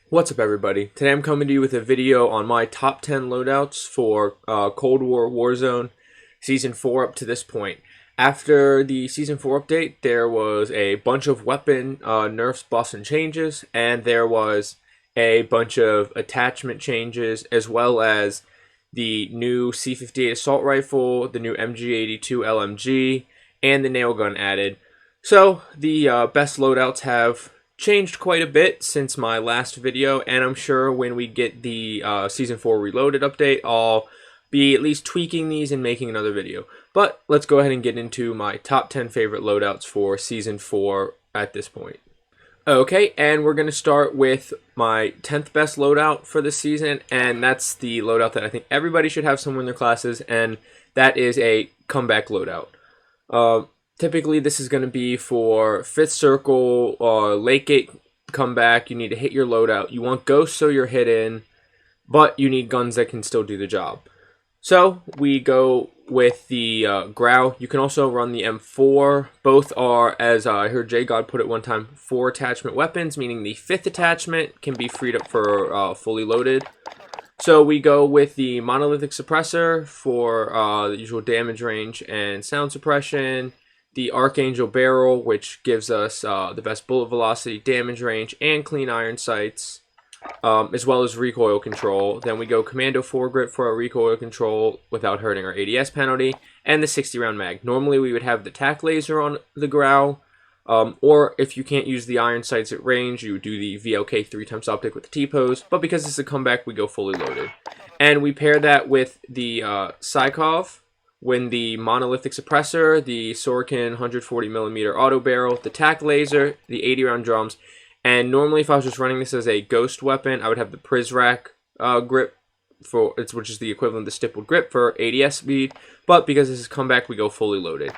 What's up, everybody? Today I'm coming to you with a video on my top 10 loadouts for Cold War Warzone Season 4 up to this point. After the Season 4 update, there was a bunch of weapon nerfs, buffs, and changes, and there was a bunch of attachment changes, as well as the new C58 assault rifle, the new MG82 LMG, and the nail gun added. So the best loadouts have changed quite a bit since my last video, and I'm sure when we get the Season 4 Reloaded update, I'll be at least tweaking these and making another video. But let's go ahead and get into my top 10 favorite loadouts for Season 4 at this point. Okay, and we're going to start with my 10th best loadout for this season, and that's the loadout that I think everybody should have somewhere in their classes, and that is a comeback loadout. Typically, this is going to be for 5th Circle or Late Gate comeback. You need to hit your loadout. You want ghosts so you're hidden, but you need guns that can still do the job. So we go with the Growl. You can also run the M4. Both are, as I heard J God put it one time, 4 attachment weapons, meaning the 5th attachment can be freed up for fully loaded. So we go with the Monolithic Suppressor for the usual damage range and sound suppression. The Archangel Barrel, which gives us the best bullet velocity, damage range, and clean iron sights, as well as recoil control. Then we go Commando Foregrip for our recoil control without hurting our ADS penalty, and the 60-round mag. Normally we would have the tac laser on the Growl, or if you can't use the iron sights at range, you would do the VLK 3x optic with the T-pose, but because this is a comeback, we go fully loaded. And we pair that with the Psychov, when the Monolithic Suppressor, the Sorokin 140mm auto barrel, the tac laser, the 80-round drums, and normally if I was just running this as a ghost weapon, I would have the Prizrak grip, which is the equivalent of the stippled grip for ADS speed, but because this is comeback, we go fully loaded.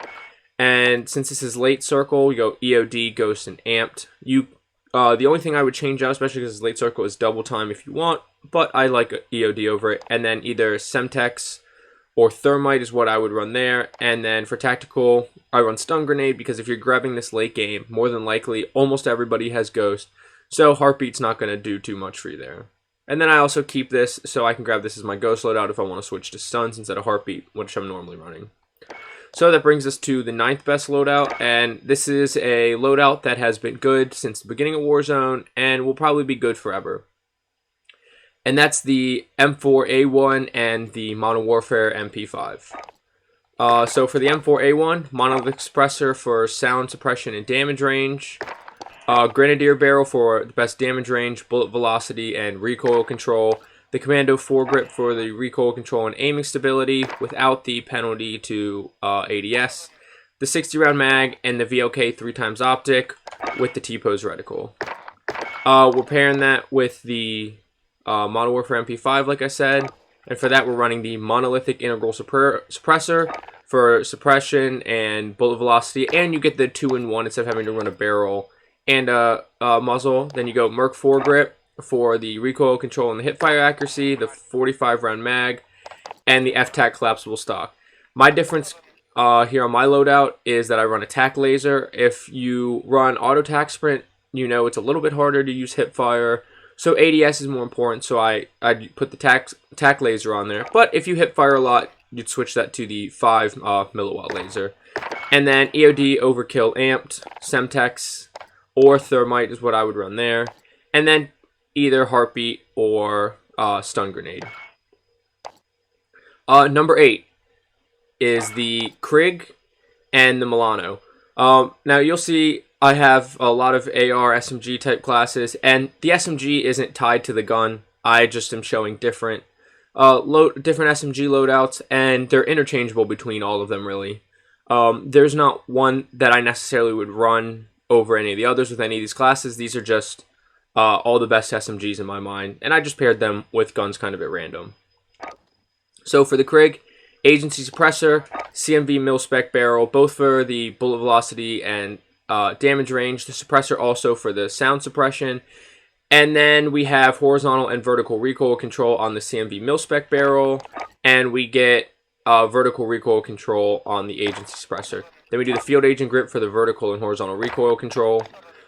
And since this is late circle, we go EOD, ghost, and amped. The only thing I would change out, especially because late circle, is double time if you want, but I like EOD over it, and then either Semtex or Thermite is what I would run there. And then for tactical, I run Stun Grenade, because if you're grabbing this late game, more than likely, almost everybody has Ghost. So Heartbeat's not going to do too much for you there. And then I also keep this, so I can grab this as my Ghost loadout if I want to switch to Stuns instead of Heartbeat, which I'm normally running. So that brings us to the 9th best loadout, and this is a loadout that has been good since the beginning of Warzone, and will probably be good forever. And that's the M4A1 and the Modern Warfare MP5. So for the M4A1, Monolithic Suppressor for sound suppression and damage range. Grenadier Barrel for the best damage range, bullet velocity, and recoil control. The Commando Foregrip for the recoil control and aiming stability without the penalty to ADS. The 60-round mag and the VLK 3x optic with the T-pose reticle. We're pairing that with the Modern Warfare MP5, like I said, and for that we're running the Monolithic Integral Suppressor for suppression and bullet velocity, and you get the 2-in-1 instead of having to run a barrel and a muzzle. Then you go Merc Foregrip for the recoil control and the hipfire accuracy, the 45-round mag, and the F-Tac collapsible stock. My difference here on my loadout is that I run a tac laser. If you run auto tac sprint, you know it's a little bit harder to use hipfire. So ADS is more important, so I'd put the tac laser on there. But if you hip fire a lot, you'd switch that to the 5 milliwatt laser. And then EOD, Overkill, Amped, Semtex, or Thermite is what I would run there. And then either Heartbeat or Stun Grenade. Number 8 is the Krig and the Milano. Now you'll see I have a lot of AR, SMG type classes, and the SMG isn't tied to the gun. I just am showing different SMG loadouts, and they're interchangeable between all of them, really. There's not one that I necessarily would run over any of the others with any of these classes. These are just all the best SMGs in my mind, and I just paired them with guns kind of at random. So for the Krig, Agency Suppressor, CMV Mil-Spec Barrel, both for the bullet velocity and damage range. The suppressor also for the sound suppression. And then we have horizontal and vertical recoil control on the CMV Mil-Spec Barrel. And we get vertical recoil control on the Agency Suppressor. Then we do the Field Agent Grip for the vertical and horizontal recoil control.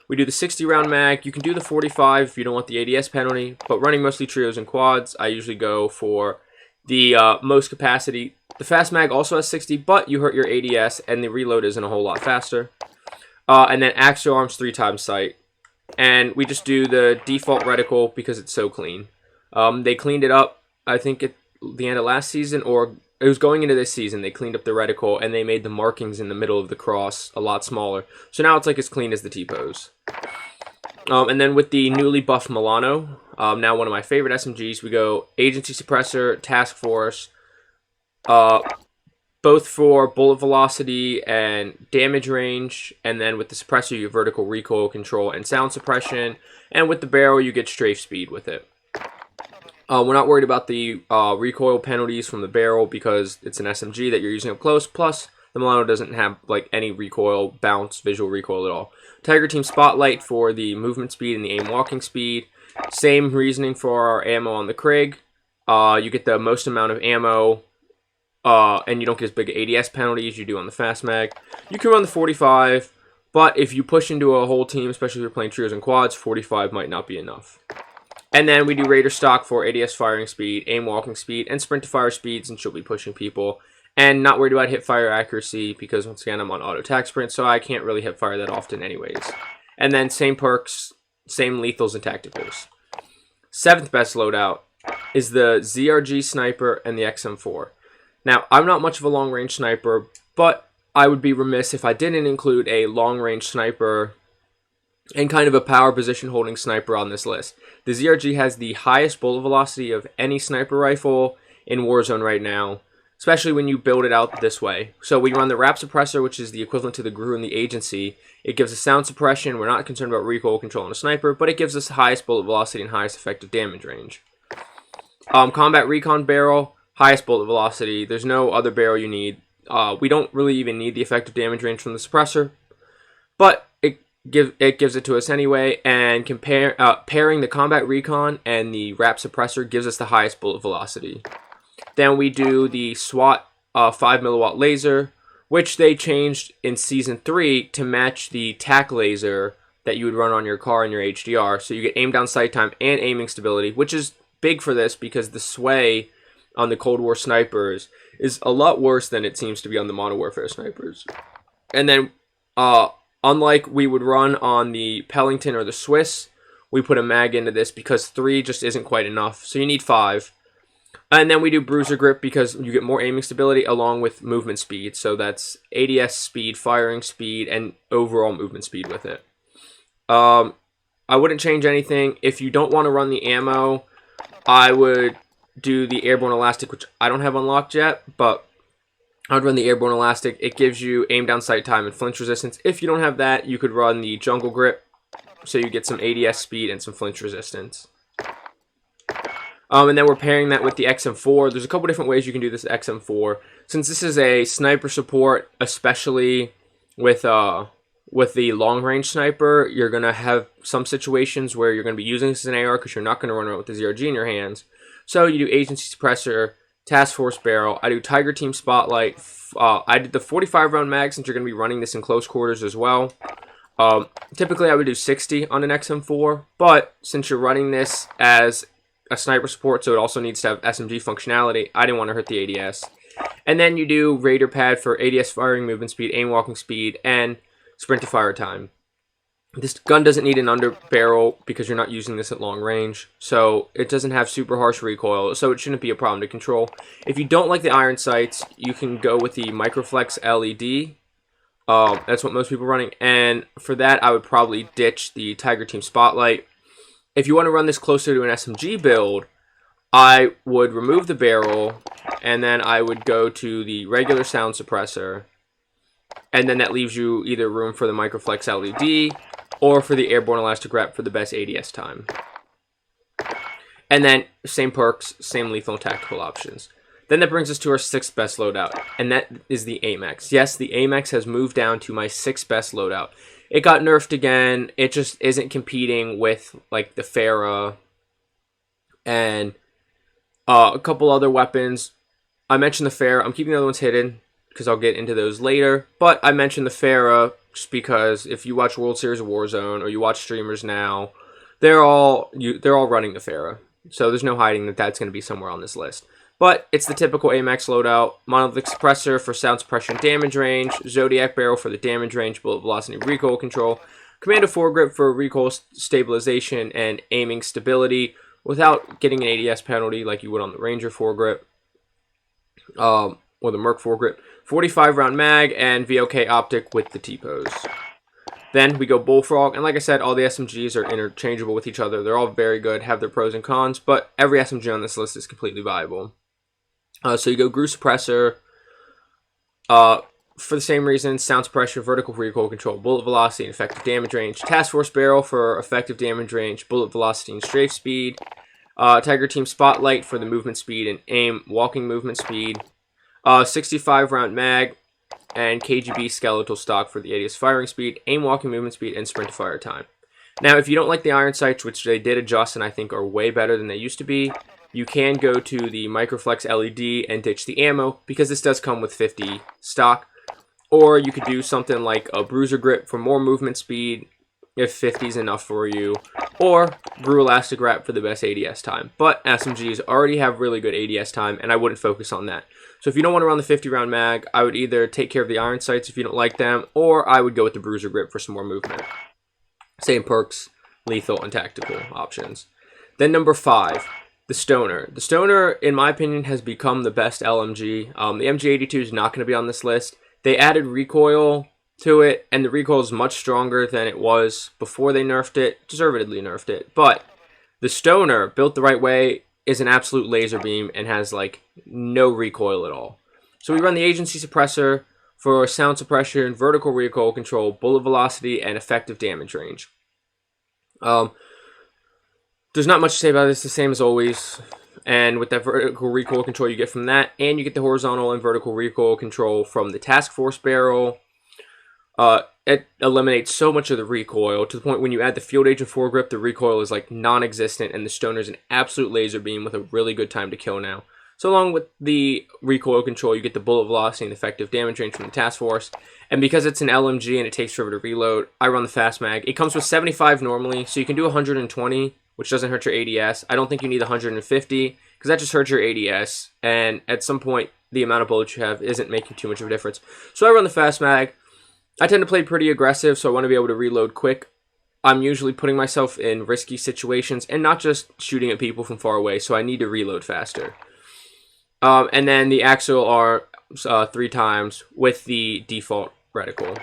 We do the 60 round mag. You can do the 45 if you don't want the ADS penalty, but running mostly trios and quads, I usually go for the most capacity. The fast mag also has 60, but you hurt your ADS and the reload isn't a whole lot faster. And then axial arms 3 times sight. And we just do the default reticle because it's so clean. They cleaned it up, I think, at the end of last season, or it was going into this season. They cleaned up the reticle and they made the markings in the middle of the cross a lot smaller. So now it's like as clean as the T-pose. And then with the newly buffed Milano, now one of my favorite SMGs, we go Agency Suppressor, Task Force, both for bullet velocity and damage range, and then with the suppressor you get vertical recoil control and sound suppression, and with the barrel you get strafe speed with it. We're not worried about the recoil penalties from the barrel because it's an SMG that you're using up close, plus the Milano doesn't have like any recoil, bounce, visual recoil at all. Tiger Team Spotlight for the movement speed and the aim walking speed. Same reasoning for our ammo on the Krig. You get the most amount of ammo, and you don't get as big ADS penalty as you do on the fast mag. You can run the 45, but if you push into a whole team, especially if you're playing trios and quads, 45 might not be enough. And then we do Raider stock for ADS firing speed, aim walking speed, and sprint to fire speed since you'll be pushing people. And not worried about hip fire accuracy because once again I'm on auto attack sprint, so I can't really hip fire that often anyways. And then same perks, same lethals and tacticals. 7th best loadout is the ZRG sniper and the XM4. Now, I'm not much of a long-range sniper, but I would be remiss if I didn't include a long-range sniper and kind of a power position holding sniper on this list. The ZRG has the highest bullet velocity of any sniper rifle in Warzone right now, especially when you build it out this way. So we run the Wrap Suppressor, which is the equivalent to the GRU in the Agency. It gives us sound suppression. We're not concerned about recoil control on a sniper, but it gives us the highest bullet velocity and highest effective damage range. Combat Recon Barrel, highest bullet velocity. There's no other barrel you need. We don't really even need the effective damage range from the suppressor, but it gives it to us anyway. And pairing the Combat Recon and the Wrap Suppressor gives us the highest bullet velocity. Then we do the SWAT 5 milliwatt laser, which they changed in Season 3 to match the TAC laser that you would run on your car in your HDR. So you get aim down sight time and aiming stability, which is big for this because the sway on the Cold War snipers is a lot worse than it seems to be on the Modern Warfare snipers. And then, unlike we would run on the Pellington or the Swiss, we put a mag into this because 3 just isn't quite enough. So you need 5. And then we do Bruiser Grip because you get more aiming stability along with movement speed. So that's ADS speed, firing speed, and overall movement speed with it. I wouldn't change anything. If you don't want to run the ammo, I would do the Airborne Elastic, which I don't have unlocked yet, but I'd run the Airborne Elastic. It gives you aim down sight time and flinch resistance. If you don't have that, you could run the Jungle Grip, so you get some ADS speed and some flinch resistance. And then we're pairing that with the XM4. There's a couple different ways you can do this XM4. Since this is a sniper support, especially with the long-range sniper, you're going to have some situations where you're going to be using this as an AR because you're not going to run around with the ZRG in your hands. So you do Agency Suppressor, Task Force Barrel. I do Tiger Team Spotlight. I did the 45-round mag since you're going to be running this in close quarters as well. Typically, I would do 60 on an XM4, but since you're running this as a sniper support, so it also needs to have SMG functionality, I didn't want to hurt the ADS. And then you do Raider Pad for ADS firing, movement speed, aim walking speed, and sprint to fire time. This gun doesn't need an under barrel because you're not using this at long range, so it doesn't have super harsh recoil, so it shouldn't be a problem to control. If you don't like the iron sights, you can go with the Microflex LED. That's what most people are running, and for that I would probably ditch the Tiger Team Spotlight. If you want to run this closer to an SMG build, I would remove the barrel, and then I would go to the regular sound suppressor, and then that leaves you either room for the Microflex LED or for the Airborne Elastic Wrap for the best ADS time. And then same perks, same lethal and tactical options. Then that brings us to our 6th best loadout, and that is the AMAX. Yes, the AMAX has moved down to my 6th best loadout. It got nerfed again. It just isn't competing with like the Farah and a couple other weapons. I mentioned the Farah. I'm keeping the other ones hidden because I'll get into those later. But I mentioned the Farah just because if you watch World Series of Warzone or you watch streamers now, they're all running the Farah. So there's no hiding that that's going to be somewhere on this list. But it's the typical AMAX loadout: monolithic suppressor for sound suppression damage range, Zodiac barrel for the damage range, bullet velocity, recoil control, commando foregrip for recoil stabilization and aiming stability without getting an ADS penalty like you would on the Ranger foregrip or the Merc foregrip, 45 round mag, and VOK optic with the T-pose. Then we go Bullfrog, and like I said, all the SMGs are interchangeable with each other. They're all very good, have their pros and cons, but every SMG on this list is completely viable. So you go Grew Suppressor, for the same reasons: sound suppression, vertical recoil control, bullet velocity, and effective damage range. Task Force Barrel for effective damage range, bullet velocity, and strafe speed. Tiger Team Spotlight for the movement speed and aim walking movement speed. 65 round mag, and KGB skeletal stock for the ADS firing speed, aim walking movement speed, and sprint to fire time. Now, if you don't like the iron sights, which they did adjust and I think are way better than they used to be, you can go to the Microflex LED and ditch the ammo, because this does come with 50 stock. Or you could do something like a Bruiser Grip for more movement speed, if 50 is enough for you, or Grew Elastic Wrap for the best ADS time. But SMGs already have really good ADS time, and I wouldn't focus on that. So if you don't want to run the 50 round mag, I would either take care of the iron sights if you don't like them, or I would go with the Bruiser Grip for some more movement. Same perks, lethal, and tactical options. Then number 5, the Stoner. The Stoner, in my opinion, has become the best LMG. The MG82 is not going to be on this list. They added recoil to it, and the recoil is much stronger than it was before they nerfed it, deservedly nerfed it. But the Stoner, built the right way, is an absolute laser beam and has like no recoil at all. So we run the Agency Suppressor for sound suppression, vertical recoil control, bullet velocity, and effective damage range. There's not much to say about this, the same as always. And with that vertical recoil control you get from that, and you get the horizontal and vertical recoil control from the Task Force Barrel. It eliminates so much of the recoil to the point when you add the Field Agent foregrip, the recoil is like non-existent, and the Stoner is an absolute laser beam with a really good time to kill now. So along with the recoil control, you get the bullet velocity and effective damage range from the Task Force. And because it's an LMG and it takes forever to reload, I run the Fast Mag. It comes with 75 normally, so you can do 120, which doesn't hurt your ADS. I don't think you need 150, because that just hurts your ADS. And at some point, the amount of bullets you have isn't making too much of a difference. So I run the Fast Mag. I tend to play pretty aggressive, so I want to be able to reload quick. I'm usually putting myself in risky situations and not just shooting at people from far away, so I need to reload faster. And then the Axial are 3 times with the default reticle.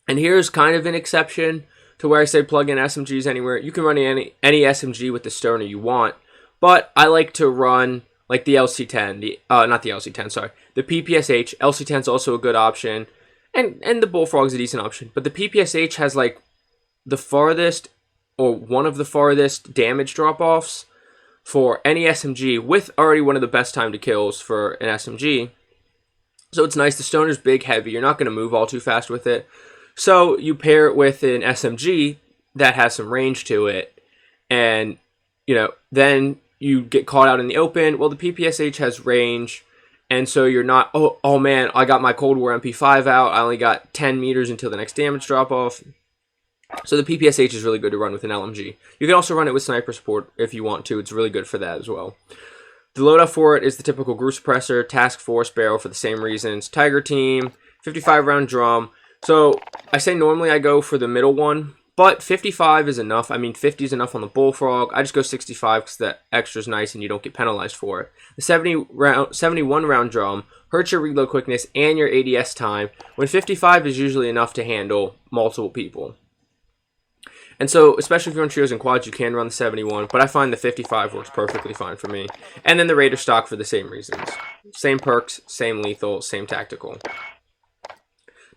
And here's kind of an exception to where I say plug in SMGs anywhere. You can run any SMG with the Stoner you want, but I like to run like the LC10, not the LC10, sorry, the PPSH. LC10 is also a good option. And the Bullfrog's a decent option. But the PPSH has like the farthest, or one of the farthest, damage drop-offs for any SMG, with already one of the best time to kills for an SMG. So it's nice. The Stoner's big, heavy. You're not going to move all too fast with it. So you pair it with an SMG that has some range to it. And, you know, then you get caught out in the open. Well, the PPSH has range. And so you're not, oh man, I got my Cold War MP5 out. I only got 10 meters until the next damage drop-off. So the PPSH is really good to run with an LMG. You can also run it with sniper support if you want to. It's really good for that as well. The loadout for it is the typical Grew Suppressor, Task Force Barrel for the same reasons, Tiger Team, 55 round drum. So I say normally I go for the middle one, but 55 is enough. I mean, 50 is enough on the Bullfrog. I just go 65 because the extra's nice and you don't get penalized for it. The 71 round drum hurts your reload quickness and your ADS time, when 55 is usually enough to handle multiple people. And so, especially if you're on trios and quads, you can run the 71, but I find the 55 works perfectly fine for me. And then the Raider stock for the same reasons. Same perks, same lethal, same tactical.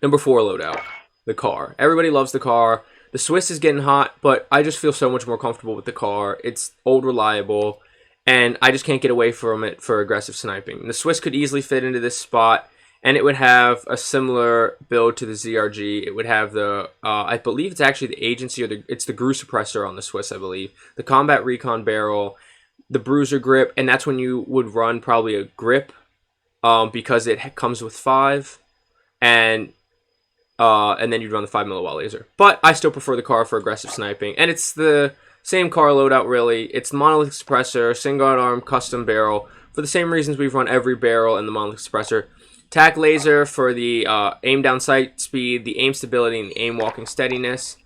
Number 4 loadout, the car. Everybody loves the car. The Swiss is getting hot, but I just feel so much more comfortable with the car. It's old, reliable, and I just can't get away from it for aggressive sniping. And the Swiss could easily fit into this spot, and it would have a similar build to the ZRG. It would have the, I believe it's actually the Agency, or it's the Grew Suppressor on the Swiss, I believe. The Combat Recon Barrel, the Bruiser Grip, and that's when you would run probably a grip, because it comes with 5, and and then you'd run the 5 milliwatt laser. But I still prefer the car for aggressive sniping, and it's the same car loadout really. It's monolithic suppressor, single arm, custom barrel, for the same reasons we've run every barrel in the monolithic suppressor. Tac laser for the aim down sight speed, the aim stability, and the aim walking steadiness.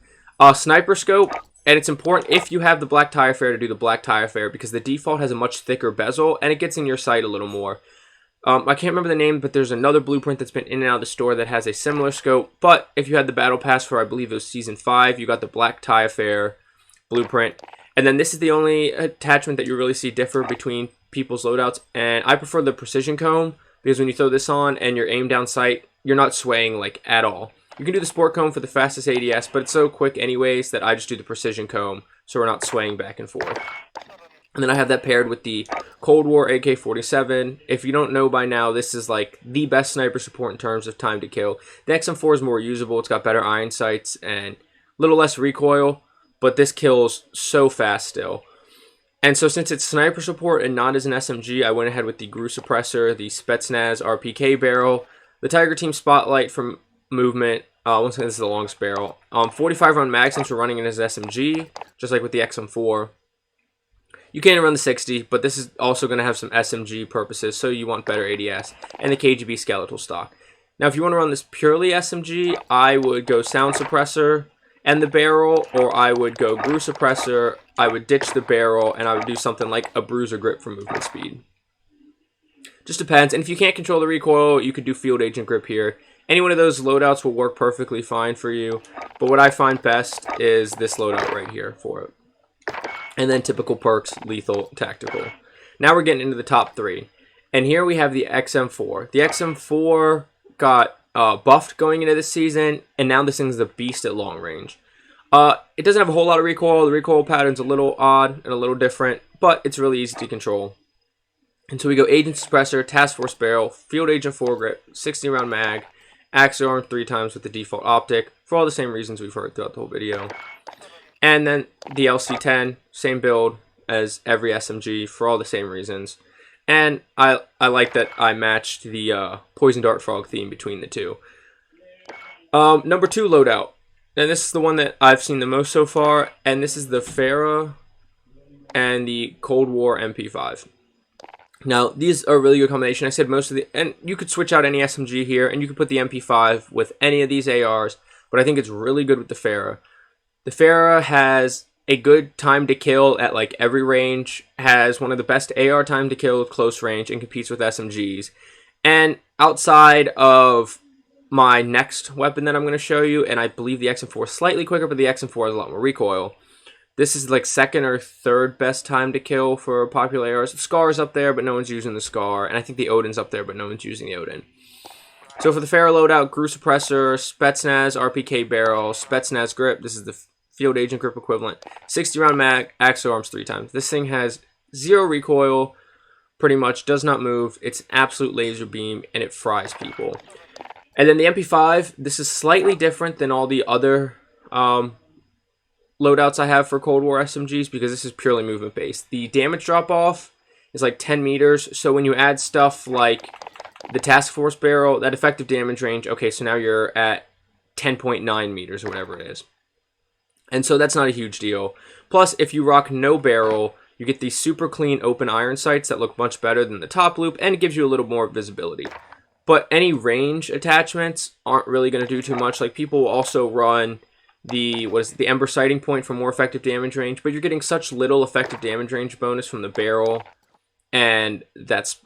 Sniper scope, and it's important if you have the black tie affair to do the black tie affair, because the default has a much thicker bezel, and it gets in your sight a little more. I can't remember the name, but there's another blueprint that's been in and out of the store that has a similar scope. But if you had the battle pass for, I believe it was Season 5, you got the black tie affair blueprint. And then this is the only attachment that you really see differ between people's loadouts. And I prefer the precision comb, because when you throw this on and you're aim down sight, you're not swaying like at all. You can do the sport comb for the fastest ADS, but it's so quick anyways that I just do the precision comb, so we're not swaying back and forth. And then I have that paired with the Cold War AK-47. If you don't know by now, this is like the best sniper support in terms of time to kill. The XM4 is more usable. It's got better iron sights and a little less recoil, but this kills so fast still. And so since it's sniper support and not as an SMG, I went ahead with the GRU suppressor, the Spetsnaz RPK barrel, the Tiger Team Spotlight from movement. Once again, this is the longest barrel. 45 round mag since we're running it as SMG, just like with the XM4. You can run the 60, but this is also going to have some SMG purposes, so you want better ADS, and the KGB skeletal stock. Now, if you want to run this purely SMG, I would go sound suppressor and the barrel, or I would go GRU suppressor, I would ditch the barrel, and I would do something like a bruiser grip for movement speed. Just depends, and if you can't control the recoil, you could do field agent grip here. Any one of those loadouts will work perfectly fine for you, but what I find best is this loadout right here for it. And then typical perks, lethal, tactical. Now we're getting into the top 3. And here we have the XM4. The XM4 got buffed going into this season, and now this thing's the beast at long range. It doesn't have a whole lot of recoil. The recoil pattern's a little odd and a little different, but it's really easy to control. And so we go Agent Suppressor, Task Force Barrel, Field Agent Foregrip, 60 round mag, Axe Arm 3 times with the default optic, for all the same reasons we've heard throughout the whole video. And then the LC10, same build as every SMG for all the same reasons. And I like that I matched the Poison Dart Frog theme between the two. Number 2 loadout. And this is the one that I've seen the most so far. And this is the Farah and the Cold War MP5. Now, these are a really good combination. I said most of the... And you could switch out any SMG here. And you could put the MP5 with any of these ARs. But I think it's really good with the Farah. The Farah has a good time to kill at like every range, has one of the best AR time to kill at close range, and competes with SMGs. And outside of my next weapon that I'm going to show you, and I believe the XM4 is slightly quicker, but the XM4 has a lot more recoil. This is like second or third best time to kill for popular ARs. The Scar is up there, but no one's using the Scar, and I think the Odin's up there, but no one's using the Odin. So for the Farah loadout, GRU suppressor, Spetsnaz RPK barrel, Spetsnaz grip. This is the field agent grip equivalent. 60 round mag, axe arms 3 times. This thing has 0 recoil, pretty much does not move. It's an absolute laser beam, and it fries people. And then the MP5, this is slightly different than all the other loadouts I have for Cold War SMGs, because this is purely movement based. The damage drop off is like 10 meters, so when you add stuff like the Task Force barrel, that effective damage range, okay, so now you're at 10.9 meters or whatever it is. And so that's not a huge deal. Plus, if you rock no barrel, you get these super clean open iron sights that look much better than the top loop, and it gives you a little more visibility. But any range attachments aren't really going to do too much. Like, people will also run the Ember sighting point for more effective damage range, but you're getting such little effective damage range bonus from the barrel, and that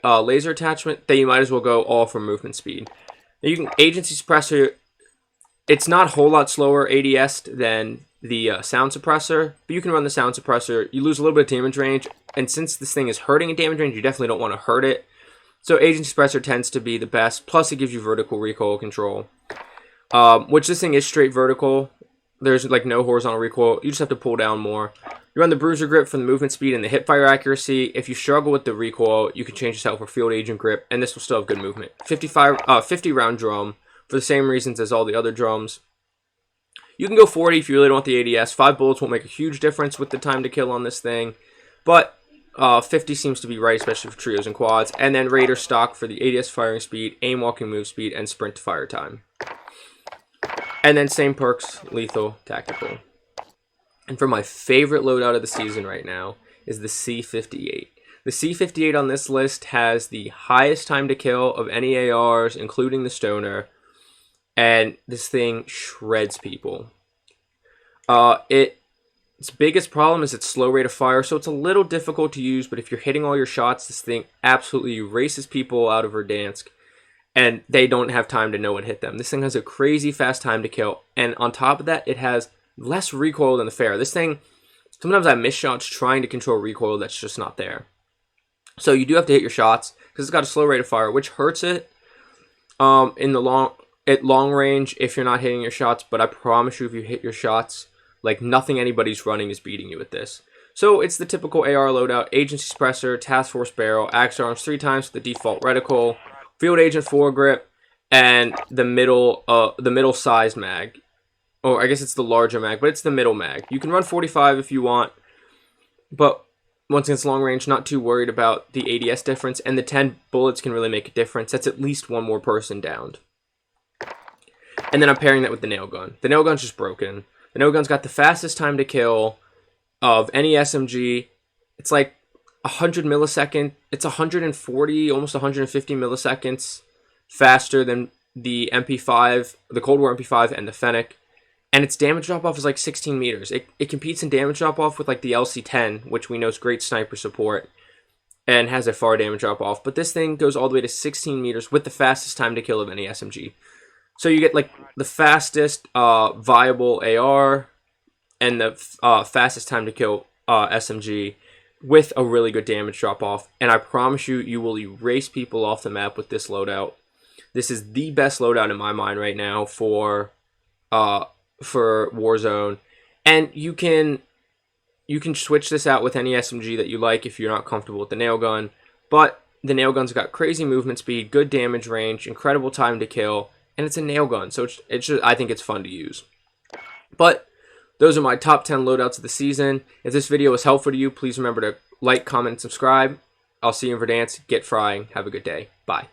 laser attachment, that you might as well go all for movement speed. Now you can Agency Suppressor. It's not a whole lot slower ADS than the sound suppressor, but you can run the sound suppressor. You lose a little bit of damage range, and since this thing is hurting at damage range, you definitely don't want to hurt it. So Agency Suppressor tends to be the best, plus it gives you vertical recoil control, which this thing is straight vertical. There's like no horizontal recoil. You just have to pull down more. You run the Bruiser grip for the movement speed and the hipfire accuracy. If you struggle with the recoil, you can change this out for Field Agent grip, and this will still have good movement. 50 round drum, for the same reasons as all the other drums. You can go 40 if you really don't want the ADS. 5 bullets won't make a huge difference with the time to kill on this thing, but 50 seems to be right, especially for trios and quads. And then Raider stock for the ADS firing speed, aim walking move speed, and sprint to fire time. And then same perks, lethal, tactical. And for my favorite loadout of the season right now is the C58. The C58 on this list has the highest time to kill of any ARs, including the Stoner, and this thing shreds people. Its biggest problem is its slow rate of fire, so it's a little difficult to use, but if you're hitting all your shots, this thing absolutely erases people out of Verdansk, and they don't have time to know what hit them. This thing has a crazy fast time to kill, and on top of that, it has less recoil than the Fair. This thing, sometimes I miss shots trying to control recoil that's just not there. So you do have to hit your shots, because it's got a slow rate of fire, which hurts it at long range if you're not hitting your shots, but I promise you if you hit your shots, like nothing anybody's running is beating you with this. So it's the typical AR loadout: Agency Suppressor, Task Force Barrel, Axe Arms 3 times with the default reticle, Field Agent foregrip, and the middle size mag. Or I guess it's the larger mag, but it's the middle mag. You can run 45 if you want, but once against long range, not too worried about the ADS difference, and the 10 bullets can really make a difference. That's at least one more person downed. And then I'm pairing that with the nail gun. The nail gun's just broken. The nail gun's got the fastest time to kill of any SMG. It's like 100 milliseconds. It's 140, almost 150 milliseconds faster than the MP5, the Cold War MP5, and the Fennec. And its damage drop-off is like 16 meters. It competes in damage drop-off with like the LC-10, which we know is great sniper support, and has a far damage drop-off. But this thing goes all the way to 16 meters with the fastest time to kill of any SMG. So you get like the fastest viable AR and the fastest time to kill SMG with a really good damage drop-off. And I promise you, you will erase people off the map with this loadout. This is the best loadout in my mind right now for Warzone, and you can switch this out with any SMG that you like if you're not comfortable with the nail gun. But the nail gun's got crazy movement speed, good damage range, incredible time to kill, and it's a nail gun, so it's just, I think it's fun to use. But those are my top 10 loadouts of the season. If this video was helpful to you, please remember to like, comment, and subscribe. I'll see you in Verdansk. Get frying. Have a good day. Bye.